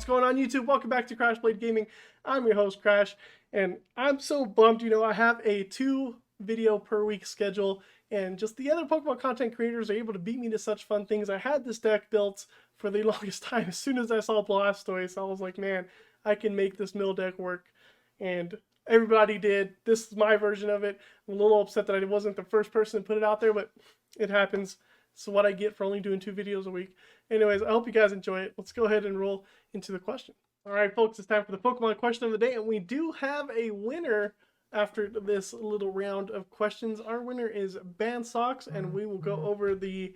What's going on YouTube? Welcome back to Crash Blade Gaming. I'm your host Crash, and I'm so bummed, I have a 2 video per week schedule, and just the other Pokemon content creators are able to beat me to such fun things. I had this deck built for the longest time. As soon as I saw Blastoise, I was like, man, I can make this mill deck work, and everybody did. This is my version of it. I'm a little upset that I wasn't the first person to put it out there, but it happens. So what I get for only doing 2 videos a week. Anyways, I hope you guys enjoy it. Let's go ahead and roll into the question. All right, folks, it's time for the Pokemon question of the day, and we do have a winner after this little round of questions. Our winner is Bansox, and we will go over the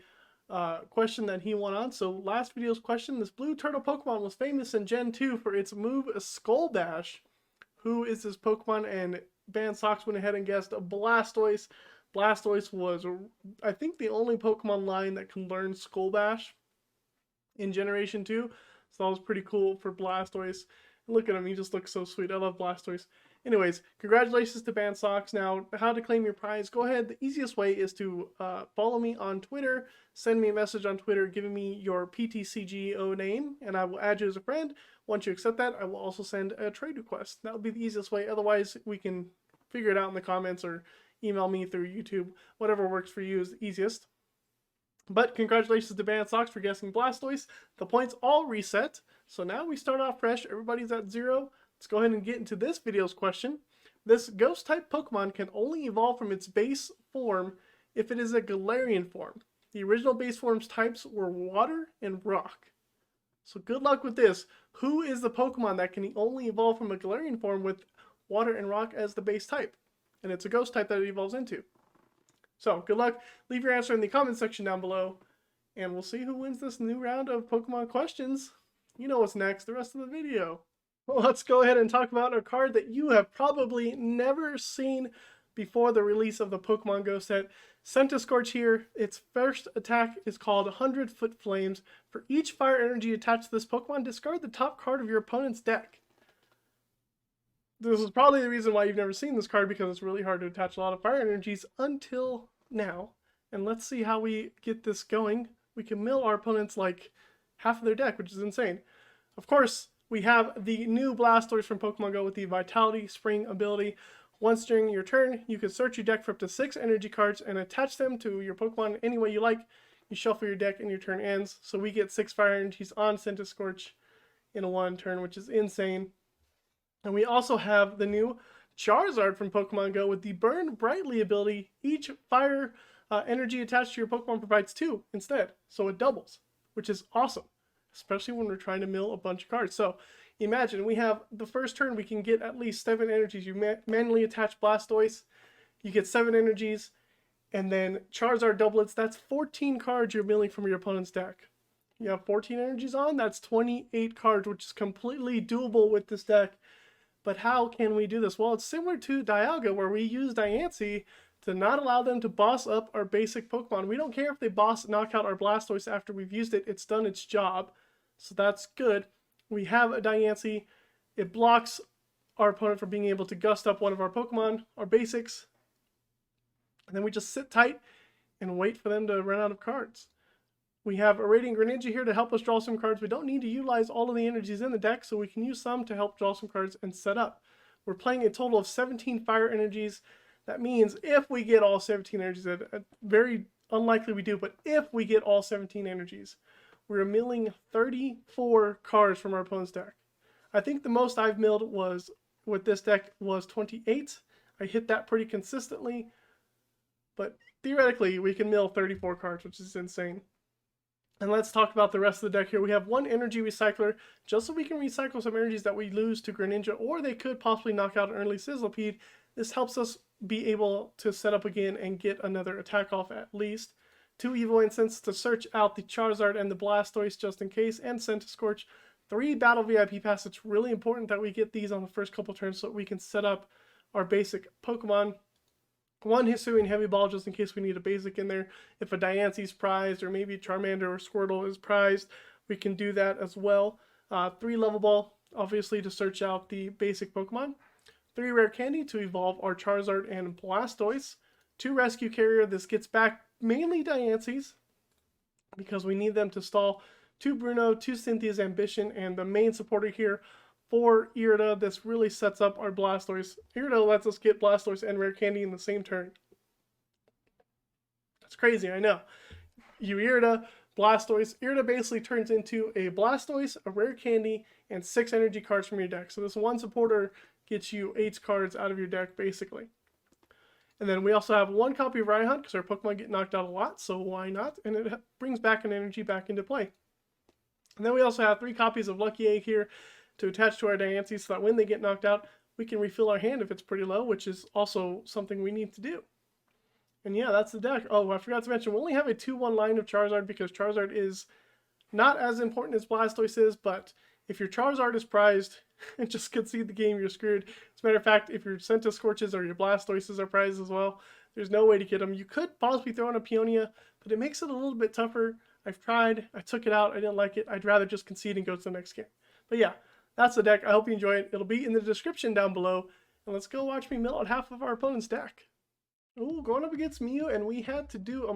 question that he won on. So last video's question, this blue turtle Pokemon was famous in Gen 2 for its move Skull Dash. Who is this Pokemon? And Bansox went ahead and guessed Blastoise. Blastoise was, I think, the only Pokemon line that can learn Skull Dash in Generation 2. So that was pretty cool for Blastoise. Look at him, he just looks so sweet. I love Blastoise. Anyways, congratulations to Bansox. Now, how to claim your prize? Go ahead. The easiest way is to follow me on Twitter. Send me a message on Twitter giving me your PTCGO name, and I will add you as a friend. Once you accept that, I will also send a trade request. That would be the easiest way. Otherwise, we can figure it out in the comments or email me through YouTube. Whatever works for you is the easiest. But congratulations to Bansox for guessing Blastoise. The points all reset. So now we start off fresh. Everybody's at 0. Let's go ahead and get into this video's question. This ghost type Pokemon can only evolve from its base form if it is a Galarian form. The original base form's types were water and rock. So good luck with this. Who is the Pokemon that can only evolve from a Galarian form with water and rock as the base type? And it's a ghost type that it evolves into. So, good luck. Leave your answer in the comment section down below. And we'll see who wins this new round of Pokemon questions. You know what's next, the rest of the video. Well, let's go ahead and talk about a card that you have probably never seen before the release of the Pokemon Go set. Centiskorch here. Its first attack is called 100 Foot Flames. For each fire energy attached to this Pokemon, discard the top card of your opponent's deck. This is probably the reason why you've never seen this card, because it's really hard to attach a lot of fire energies until now. And let's see how we get this going. We can mill our opponents like half of their deck, which is insane. Of course, we have the new Blastoise from Pokemon Go with the Vitality Spring ability. Once during your turn, you can search your deck for up to 6 energy cards and attach them to your Pokemon any way you like. You shuffle your deck and your turn ends. So we get 6 fire energies on Centiskorch in a 1 turn, which is insane. And we also have the new Charizard from Pokemon Go with the Burn Brightly ability. Each fire energy attached to your Pokemon provides 2 instead. So it doubles, which is awesome, especially when we're trying to mill a bunch of cards. So imagine we have the first turn, we can get at least 7 energies. You manually attach Blastoise, you get 7 energies, and then Charizard doublets. That's 14 cards you're milling from your opponent's deck. You have 14 energies on, that's 28 cards, which is completely doable with this deck. But how can we do this? Well, it's similar to Dialga, where we use Diancie to not allow them to boss up our basic Pokemon. We don't care if they knock out our Blastoise after we've used it. It's done its job. So that's good. We have a Diancie. It blocks our opponent from being able to gust up one of our Pokemon, our basics. And then we just sit tight and wait for them to run out of cards. We have a Radiant Greninja here to help us draw some cards. We don't need to utilize all of the energies in the deck, so we can use some to help draw some cards and set up. We're playing a total of 17 fire energies. That means if we get all 17 energies, very unlikely we do, but if we get all 17 energies, we're milling 34 cards from our opponent's deck. I think the most I've milled was with this deck was 28. I hit that pretty consistently, but theoretically we can mill 34 cards, which is insane. And let's talk about the rest of the deck here. We have 1 Energy Recycler, just so we can recycle some energies that we lose to Greninja, or they could possibly knock out an early Sizzlipede. This helps us be able to set up again and get another attack off at least. 2 Evolution Incense to search out the Charizard and the Blastoise just in case, and Centiskorch. 3 Battle VIP Pass. It's really important that we get these on the first couple turns so we can set up our basic Pokemon. 1 Hisuian Heavy Ball just in case we need a basic in there. If a Diancie's prized, or maybe Charmander or Squirtle is prized, we can do that as well. 3 Level Ball, obviously, to search out the basic Pokemon. 3 Rare Candy to evolve our Charizard and Blastoise. 2 Rescue Carrier. This gets back mainly Diancie's, because we need them to stall 2 Bruno, 2 Cynthia's Ambition, and the main supporter here for Irida. This really sets up our Blastoise. Irida lets us get Blastoise and Rare Candy in the same turn. That's crazy, I know. You Irida, Blastoise. Irida basically turns into a Blastoise, a Rare Candy, and 6 energy cards from your deck. So this one supporter gets you 8 cards out of your deck, basically. And then we also have 1 copy of Raihan, because our Pokemon get knocked out a lot, so why not? And it brings back an energy back into play. And then we also have 3 copies of Lucky Egg here to attach to our Diancie, so that when they get knocked out, we can refill our hand if it's pretty low, which is also something we need to do. And yeah, that's the deck. Oh, I forgot to mention, we only have a 2-1 line of Charizard, because Charizard is not as important as Blastoise is, but if your Charizard is prized and just concede the game, you're screwed. As a matter of fact, if your Centiskorches or your Blastoises are prized as well, there's no way to get them. You could possibly throw in a Peonia, but it makes it a little bit tougher. I've tried. I took it out. I didn't like it. I'd rather just concede and go to the next game. But yeah, that's the deck. I hope you enjoy it. It'll be in the description down below. And let's go watch me mill out half of our opponent's deck. Ooh, going up against Mew, and we had to do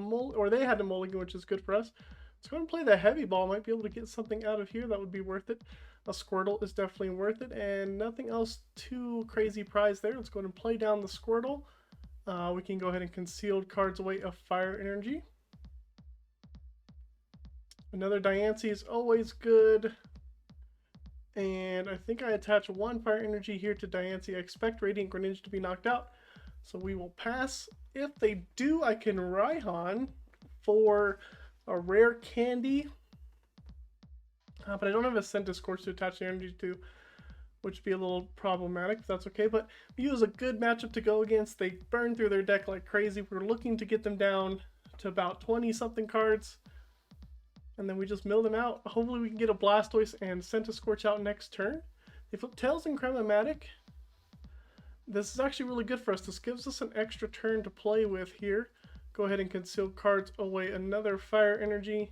they had to mulligan, which is good for us. Let's go ahead and play the heavy ball. Might be able to get something out of here that would be worth it. A Squirtle is definitely worth it, and nothing else too crazy prize there. Let's go ahead and play down the Squirtle. We can go ahead and concealed cards away of Fire Energy. Another Diancie is always good. And I think I attach 1 Fire Energy here to Diancie. I expect Radiant Greninja to be knocked out, so we will pass. If they do, I can Raihan for a Rare Candy. But I don't have a Centiskorch to attach the energy to, which would be a little problematic, but that's okay. But Mew is a good matchup to go against. They burn through their deck like crazy. We're looking to get them down to about 20-something cards, and then we just mill them out. Hopefully we can get a Blastoise and Centiskorch out next turn. They flip Tails and Chrematic. This is actually really good for us. This gives us an extra turn to play with here. Go ahead and conceal cards away. Another Fire Energy.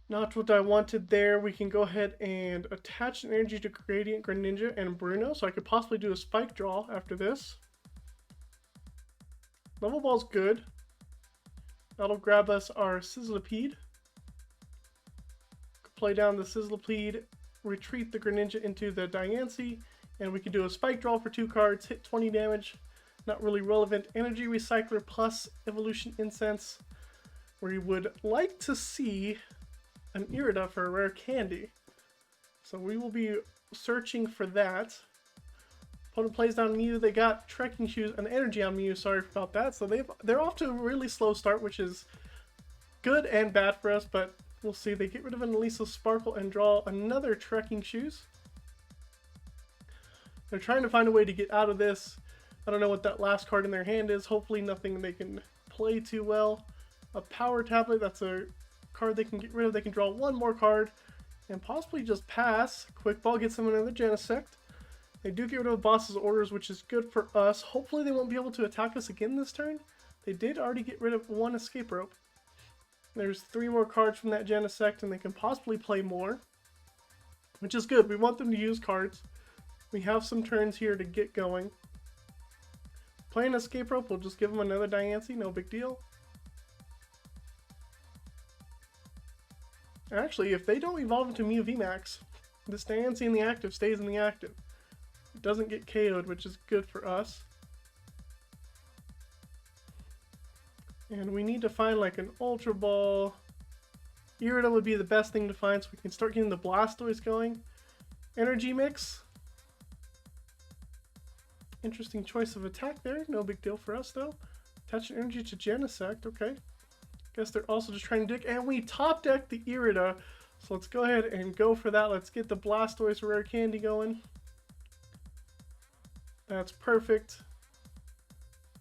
Not what I wanted there. We can go ahead and attach an energy to Radiant Greninja and Bruno, so I could possibly do a Spike Draw after this. Level Ball's good. That'll grab us our Sizzlipede. Play down the Sizzlipede, retreat the Greninja into the Diancie, and we can do a Spike Draw for 2 cards, hit 20 damage. Not really relevant. Energy Recycler plus Evolution Incense. We would like to see an Irida for a Rare Candy, so we will be searching for that. Opponent plays down Mew. They got Trekking Shoes and Energy on Mew. Sorry about that. So they're off to a really slow start, which is good and bad for us, but we'll see. They get rid of an Elisa Sparkle and draw another Trekking Shoes. They're trying to find a way to get out of this. I don't know what that last card in their hand is. Hopefully nothing they can play too well. A Power Tablet, that's a card they can get rid of. They can draw 1 more card and possibly just pass. Quick Ball gets them another Genesect. They do get rid of Boss's Orders, which is good for us. Hopefully they won't be able to attack us again this turn. They did already get rid of 1 Escape Rope. There's 3 more cards from that Genesect, and they can possibly play more, which is good. We want them to use cards. We have some turns here to get going. Playing Escape Rope, we'll just give them another Diancie, no big deal. Actually, if they don't evolve into Mew VMAX, this Diancie in the active stays in the active. It doesn't get KO'd, which is good for us. And we need to find like an Ultra Ball. Irida would be the best thing to find so we can start getting the Blastoise going. Energy Mix. Interesting choice of attack there. No big deal for us though. Attach an energy to Genesect. Okay. Guess they're also just trying to dig. And we top deck the Irida. So let's go ahead and go for that. Let's get the Blastoise Rare Candy going. That's perfect.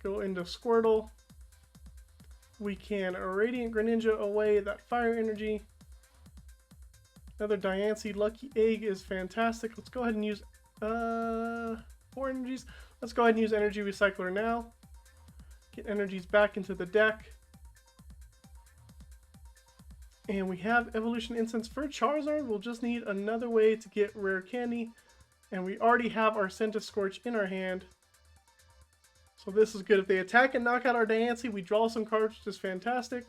Go into Squirtle. We can Radiant Greninja away that Fire Energy. Another Diancie. Lucky Egg is fantastic. Let's go ahead and use 4 energies. Let's go ahead and use Energy Recycler now. Get energies back into the deck. And we have Evolution Incense for Charizard. We'll just need another way to get Rare Candy. And we already have our Centiskorch in our hand. So this is good. If they attack and knock out our Diancie, we draw some cards, which is fantastic.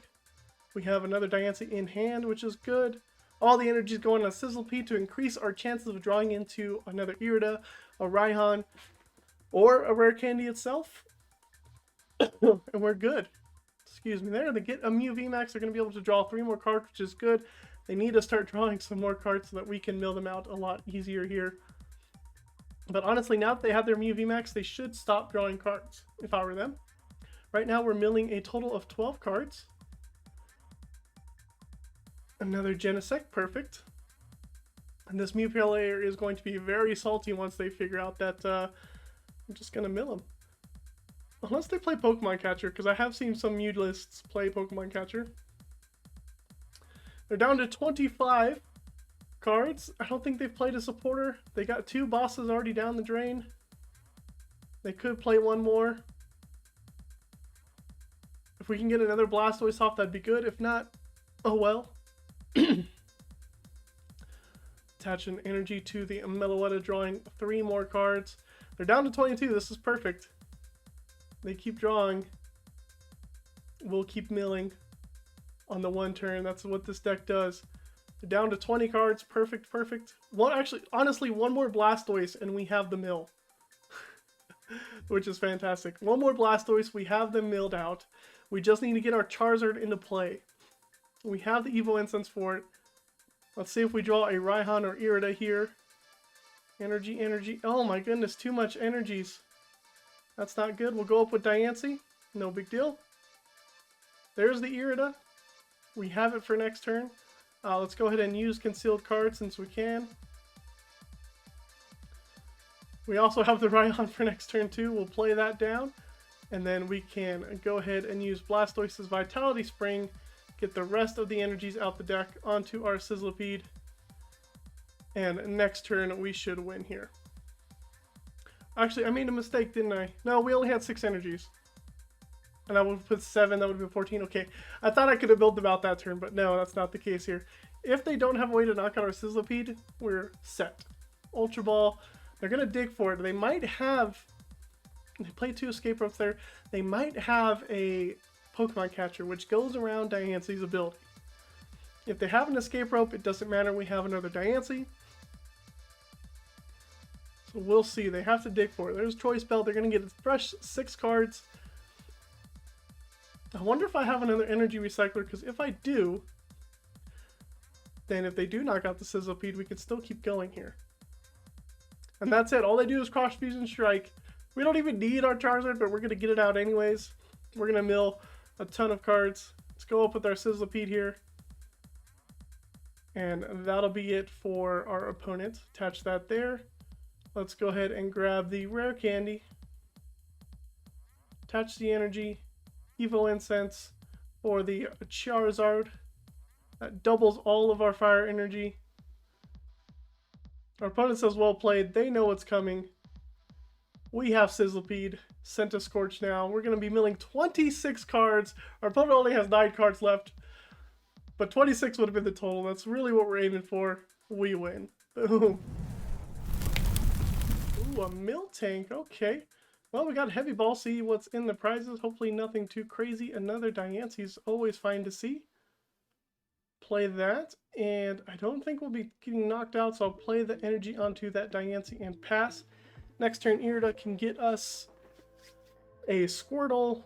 We have another Diancie in hand, which is good. All the energy is going on Sizzlipede to increase our chances of drawing into another Irida, a Raihan, or a Rare Candy itself. And we're good. Excuse me there. They get a Mew VMAX. They're going to be able to draw 3 more cards, which is good. They need to start drawing some more cards so that we can mill them out a lot easier here. But honestly, now that they have their Mew VMAX, they should stop drawing cards, if I were them. Right now, we're milling a total of 12 cards. Another Genesect, perfect. And this Mew player is going to be very salty once they figure out that I'm just going to mill them. Unless they play Pokemon Catcher, because I have seen some Mew lists play Pokemon Catcher. They're down to 25 cards. I don't think they've played a supporter. They got 2 bosses already down the drain. They could play 1 more. If we can get another Blastoise off, that'd be good. If not, oh well. Attach an energy to the Meloetta, drawing 3 more cards. They're down to 22. This is perfect. They keep drawing. We'll keep milling on the 1 turn. That's what this deck does. They're down to 20 cards. Perfect, perfect. Actually, honestly, 1 more Blastoise and we have the mill. Which is fantastic. 1 more Blastoise. We have them milled out. We just need to get our Charizard into play. We have the Evo Incense for it. Let's see if we draw a Raihan or Irida here. Energy, energy. Oh my goodness, too much energies. That's not good. We'll go up with Diancie. No big deal. There's the Irida. We have it for next turn. Let's go ahead and use Concealed Card since we can. We also have the Raihan for next turn too. We'll play that down. And then we can go ahead and use Blastoise's Vitality Spring. Get the rest of the energies out the deck onto our Sizzlipede. And next turn we should win here. Actually, I made a mistake, didn't I? No, we only had 6 energies. And I would put 7, that would be 14. Okay, I thought I could have built them out that turn, but no, that's not the case here. If they don't have a way to knock out our Sizzlipede, we're set. Ultra Ball, they're going to dig for it. They might have... They play 2 escape ropes there. They might have a Pokemon Catcher, which goes around Diancie's ability. If they have an escape rope, it doesn't matter. We have another Diancie. So we'll see. They have to dig for it. There's Choice Belt. They're going to get a fresh 6 cards. I wonder if I have another Energy Recycler, because if I do, then if they do knock out the Sizzlipede, we can still keep going here. And that's it. All they do is Cross Fusion Strike. We don't even need our Charizard, but we're going to get it out anyways. We're going to mill a ton of cards. Let's go up with our Sizzlipede here. And that'll be it for our opponent. Attach that there. Let's go ahead and grab the Rare Candy. Attach the Energy. Evo Incense for the Charizard. That doubles all of our fire energy. Our opponent says well played. They know what's coming. We have Sizzlipede, Centiskorch now. We're going to be milling 26 cards. Our opponent only has 9 cards left. But 26 would have been the total. That's really what we're aiming for. We win. Boom. Ooh, a Miltank. Okay. Well, we got Heavy Ball. See what's in the prizes. Hopefully nothing too crazy. Another Diancie's always fine to see. Play that. And I don't think we'll be getting knocked out, so I'll play the energy onto that Diancie and pass. Next turn, Irida can get us a Squirtle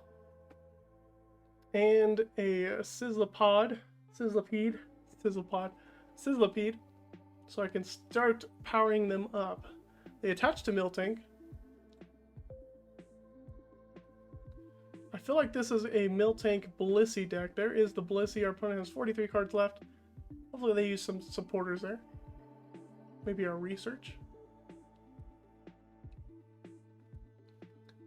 and a Sizzlipede, so I can start powering them up. They attach to Miltank. I feel like this is a Miltank Blissey deck. There is the Blissey. Our opponent has 43 cards left. Hopefully they use some supporters there. Maybe our research.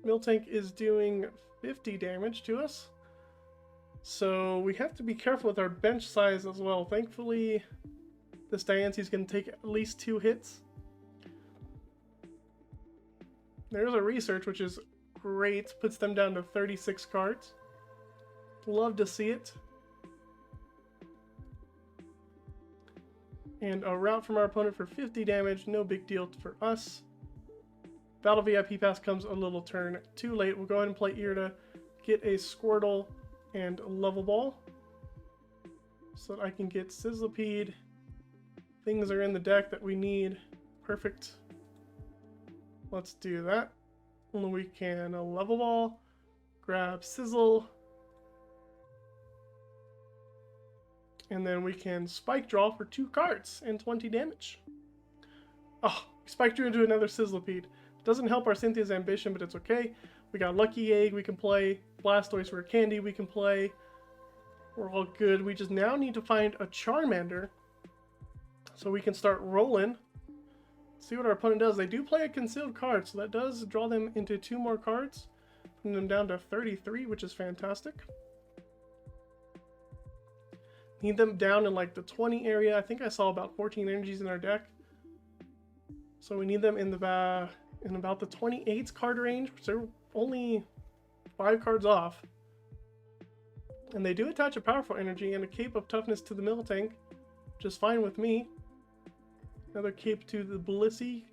Miltank is doing 50 damage to us. So we have to be careful with our bench size as well. Thankfully, this Diancie is going to take at least 2 hits. There's a research, which is great. Puts them down to 36 cards. Love to see it. And a route from our opponent for 50 damage. No big deal for us. Battle VIP Pass comes a little turn too late. We'll go ahead and play Irida. Get a Squirtle and Level Ball. so that I can get Sizzlipede. Things are in the deck that we need. Perfect. Let's do that. And we can Level Ball, grab Sizzle, and then we can Spike Draw for 2 cards and 20 damage. Oh, Spike drew into another Sizzlipede. Doesn't help our Cynthia's ambition, but it's okay. We got Lucky Egg we can play, Blastoise Rare Candy we can play. We're all good. We just now need to find a Charmander so we can start rolling. See what our opponent does. They do play a concealed card, so that does draw them into 2 more cards, putting them down to 33, which is fantastic. Need them down in like the 20 area. I think I saw about 14 energies in our deck. So we need them in about the 28 card range, which they're only 5 cards off. And they do attach a powerful energy and a cape of toughness to the Miltank, which is fine with me. Another cape to the Blissey.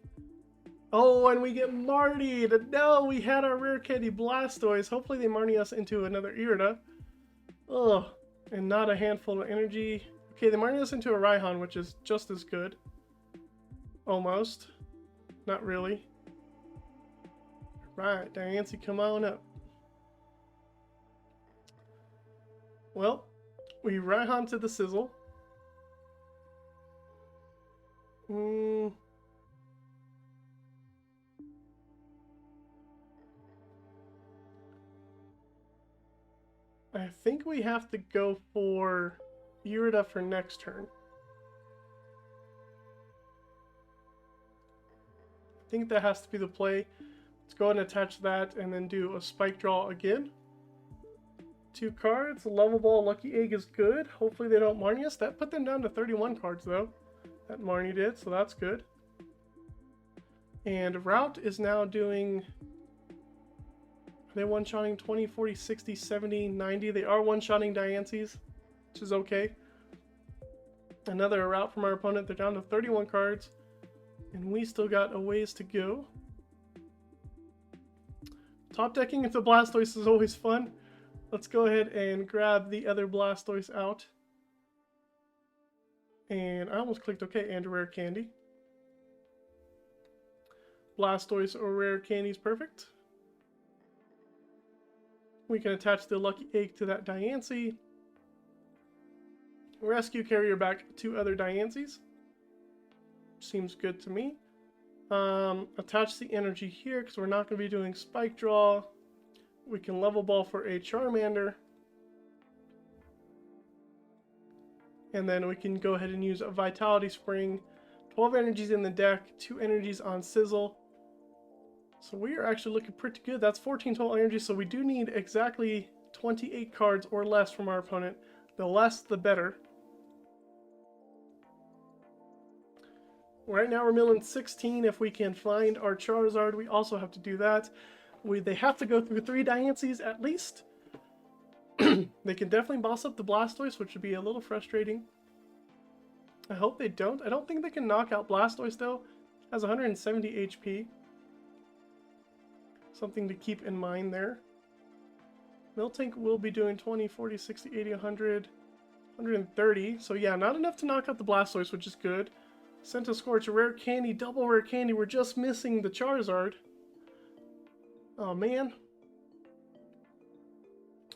Oh, and we get Marnied! No, we had our Rare Candy Blastoise. Hopefully they Marnie us into another Irida. Ugh, and not a handful of energy. Okay, they Marnie us into a Raihan, which is just as good. Almost. Not really. Right, Diancie, come on up. Well, we Raihan to the Sizzle. I think we have to go for Irida for next turn. I think that has to be the play. Let's go ahead and attach that and then do a Spike Draw again. 2 cards. Level Ball Lucky Egg is good. Hopefully they don't Marnie us. That put them down to 31 cards though. That Marnie did, so that's good. And Route is now doing... Are they one-shotting 20, 40, 60, 70, 90? They are one-shotting Diancie's, which is okay. Another Route from our opponent. They're down to 31 cards. And we still got a ways to go. Top decking into Blastoise is always fun. Let's go ahead and grab the other Blastoise out. And I almost clicked OK, and a Rare Candy. Blastoise or Rare Candy is perfect. We can attach the Lucky Egg to that Diancie. Rescue Carrier back 2 other Diancies. Seems good to me. Attach the energy here because we're not going to be doing Spike Draw. We can Level Ball for a Charmander. And then we can go ahead and use a Vitality Spring. 12 energies in the deck, 2 energies on Sizzle. So we are actually looking pretty good. That's 14 total energy, so we do need exactly 28 cards or less from our opponent. The less, the better. Right now we're milling 16. If we can find our Charizard, we also have to do that. They have to go through 3 Diancies at least. They can definitely boss up the Blastoise, which would be a little frustrating. I hope they don't. I don't think they can knock out Blastoise though. It has 170 HP. Something to keep in mind there. Miltank will be doing 20, 40, 60, 80, 100, 130. So yeah, not enough to knock out the Blastoise, which is good. Centiskorch, a Rare Candy, double Rare Candy. We're just missing the Charizard. Oh man.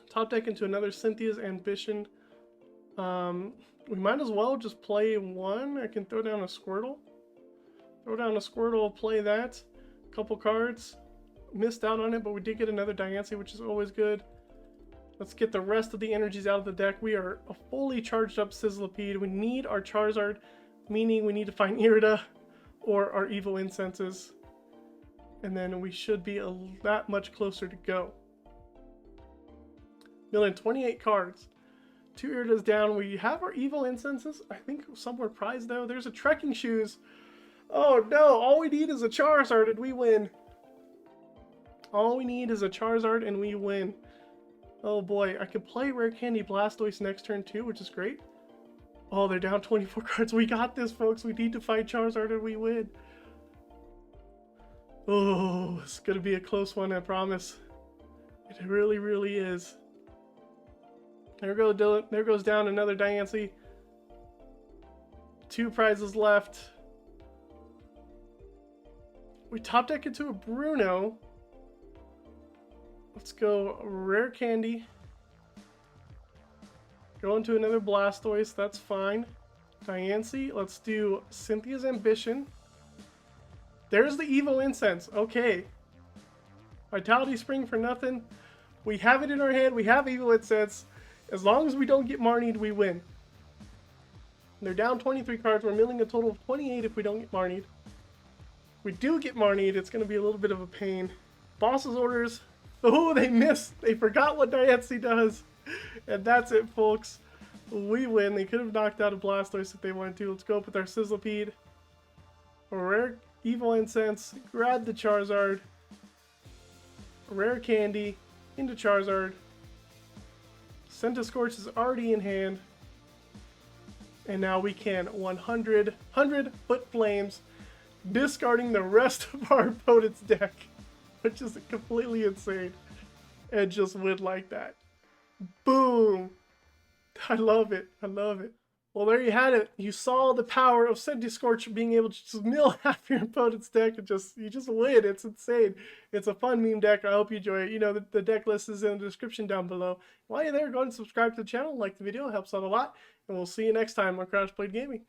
Top deck into another Cynthia's Ambition. We might as well just play 1. I can throw down a Squirtle. Throw down a Squirtle, play that. Couple cards. Missed out on it, but we did get another Diancie, which is always good. Let's get the rest of the energies out of the deck. We are a fully charged up Sizzlipede. We need our Charizard, meaning we need to find Irida or our Evo Incenses. And then we should be that much closer to go. Milling 28 cards. 2 Iridas down. We have our Evo Incenses. I think somewhere prized though. There's a Trekking Shoes. Oh no, all we need is a Charizard and we win. All we need is a Charizard and we win. Oh boy, I could play Rare Candy Blastoise next turn too, which is great. Oh, they're down 24 cards. We got this, folks. We need to fight Charizard and we win. Oh, it's going to be a close one, I promise. It really, really is. There goes Dylan. There goes down another Diancie. 2 prizes left. We top deck into a Bruno. Let's go Rare Candy. Go into another Blastoise. That's fine. Diancie. Let's do Cynthia's Ambition. There's the Evo Incense. Okay. Vitality Spring for nothing. We have it in our hand. We have Evo Incense. As long as we don't get Marnied, we win. They're down 23 cards. We're milling a total of 28 if we don't get Marnied. If we do get Marnied, it's going to be a little bit of a pain. Boss's orders. Oh, they missed. They forgot what Diancie does. And that's it, folks. We win. They could have knocked out a Blastoise if they wanted to. Let's go up with our Sizzlipede. Rare Evo Incense. Grab the Charizard. Rare Candy. Into Charizard. Centiskorch is already in hand. And now we can 100 Foot Flames, discarding the rest of our opponent's deck, which is completely insane, and just win like that. Boom! I love it. I love it. Well, there you had it. You saw the power of Centiskorch being able to just mill half your opponent's deck and you just win. It's insane. It's a fun meme deck. I hope you enjoy it. You know, the deck list is in the description down below. While you're there, go ahead and subscribe to the channel, like the video. It helps out a lot. And we'll see you next time on Crash Played Gaming.